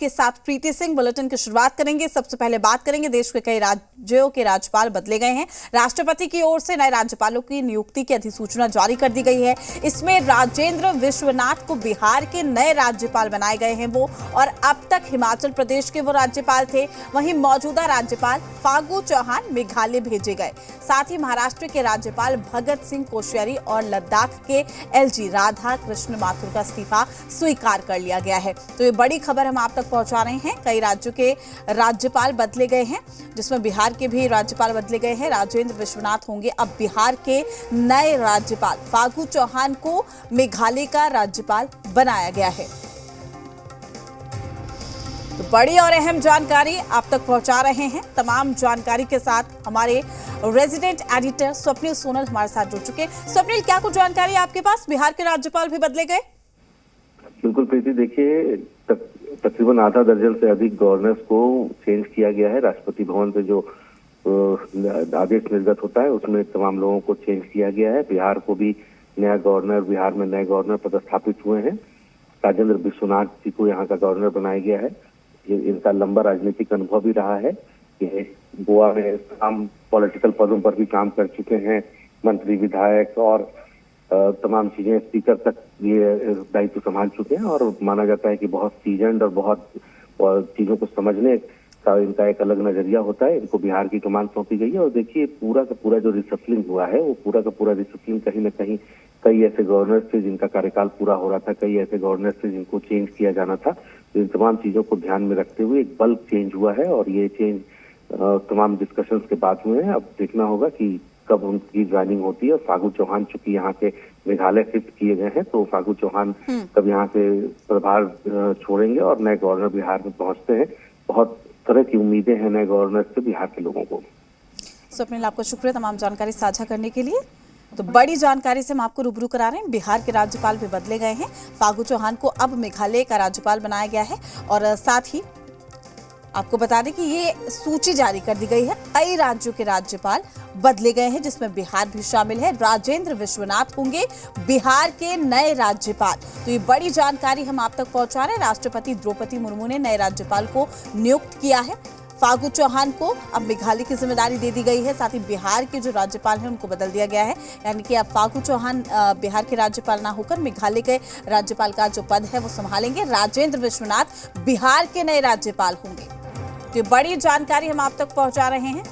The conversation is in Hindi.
आपके साथ प्रीति सिंह। बुलेटिन की शुरुआत करेंगे। सबसे पहले बात करेंगे, देश के कई राज्यों के राज्यपाल बदले गए हैं। राष्ट्रपति की ओर से नए राज्यपालों की नियुक्ति की अधिसूचना जारी कर दी गई है। इसमें राजेंद्र विश्वनाथ को बिहार के नए राज्यपाल बनाए गए हैं वो, और अब तक हिमाचल प्रदेश के वो राज्यपाल थे। वहीं मौजूदा राज्यपाल फागू चौहान मेघालय भेजे गए। साथ ही महाराष्ट्र के राज्यपाल भगत सिंह कोश्यारी और लद्दाख के एलजी राधा कृष्ण माथुर का इस्तीफा स्वीकार कर लिया गया है। तो ये बड़ी खबर हम आप तक पहुंचा रहे हैं। कई राज्यों के राज्यपाल बदले गए हैं, जिसमें बिहार के भी राज्यपाल बदले गए हैं। राजेंद्र विश्वनाथ होंगे अब बिहार के नए राज्यपाल। फागू चौहान को मेघालय का राज्यपाल बनाया गया है। तो बड़ी और अहम जानकारी आप तक पहुंचा रहे हैं। तमाम जानकारी के साथ हमारे रेजिडेंट एडिटर स्वप्निल सोनल हमारे साथ जुड़ चुके हैं। स्वप्निल, क्या कुछ जानकारी आपके पास? बिहार के राज्यपाल भी बदले गए? बिल्कुल प्रीति, देखिए तकरीबन आधा दर्जन से अधिक गवर्नर्स को चेंज किया गया है। राष्ट्रपति भवन से जो आदेश निर्गत होता है उसमें तमाम लोगों को चेंज किया गया है। बिहार को भी नया गवर्नर, बिहार में नए गवर्नर पदस्थापित हुए हैं। राजेंद्र विश्वनाथ जी को यहाँ का गवर्नर बनाया गया है। ये इनका लंबा राजनीतिक अनुभव भी रहा है। ये गोवा में तमाम पॉलिटिकल पदों पर भी काम कर चुके हैं, मंत्री, विधायक और तमाम चीजें, स्पीकर तक ये दायित्व संभाल चुके हैं। और माना जाता है कि बहुत सीजन्ड और बहुत चीजों को समझने का इनका एक अलग नजरिया होता है। इनको बिहार की कमान सौंपी गई है। और देखिए पूरा का पूरा जो रिसफलिंग हुआ है, वो पूरा का पूरा रिसफलिंग कहीं ना कहीं कई ऐसे गवर्नर्स थे जिनका कार्यकाल पूरा हो रहा था, कई ऐसे गवर्नर्स थे जिनको चेंज किया जाना था। तो इन तमाम चीजों को ध्यान में रखते हुए एक बल्क चेंज हुआ है और ये चेंज तमाम डिस्कशंस के बाद हुए हैं। अब देखना होगा कि कब उनकी ज्वाइनिंग होती है। और फागू चौहान चूंकि यहाँ के मेघालय शिफ्ट किए गए हैं, तो फागू चौहान कब यहाँ से प्रभार छोड़ेंगे और नए गवर्नर बिहार में पहुंचते हैं। बहुत तरह की उम्मीदें हैं नए गवर्नर से बिहार के लोगों को। स्वप्निल, आपका शुक्रिया तमाम जानकारी साझा करने के लिए। तो बड़ी जानकारी से हम आपको रूबरू करा रहे हैं। बिहार के राज्यपाल भी बदले गए हैं। फागू चौहान को अब मेघालय का राज्यपाल बनाया गया है। और साथ ही आपको बता दें कि ये सूची जारी कर दी गई है। कई राज्यों के राज्यपाल बदले गए हैं, जिसमें बिहार भी शामिल है। राजेंद्र विश्वनाथ होंगे बिहार के नए राज्यपाल। तो ये बड़ी जानकारी हम आप तक पहुंचा रहे हैं। राष्ट्रपति द्रौपदी मुर्मू ने नए राज्यपाल को नियुक्त किया है। फागू चौहान को अब मेघालय की जिम्मेदारी दे दी गई है। साथ ही बिहार के जो राज्यपाल हैं उनको बदल दिया गया है। यानी कि अब फागू चौहान बिहार के राज्यपाल ना होकर मेघालय के राज्यपाल का जो पद है वो संभालेंगे। राजेंद्र विश्वनाथ बिहार के नए राज्यपाल होंगे। तो बड़ी जानकारी हम आप तक पहुंचा रहे हैं।